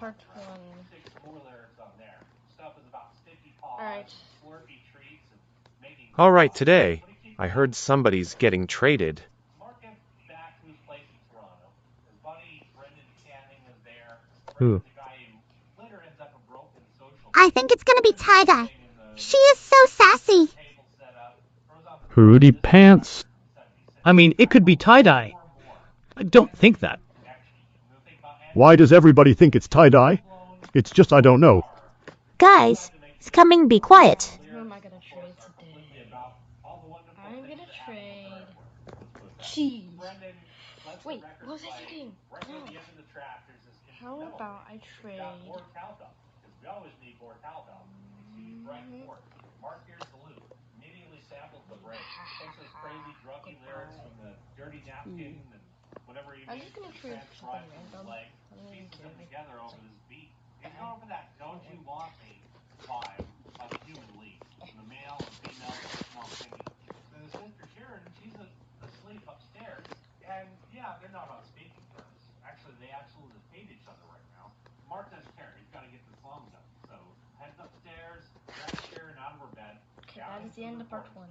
part one. Alright. Alright, today, I heard somebody's getting traded. Who? I think it's gonna be Tie-Dye. She is so sassy. Fruity Pants. I mean, it could be Tie-Dye. I don't think that. Why does everybody think it's tie-dye? It's just I don't know. Guys, it's coming. Be quiet. Who am I gonna trade today? I'm gonna trade cheese. Wait, what was I thinking? No. How about I trade I'm just gonna trade something random. I don't even care. Okay, that is the end of part one.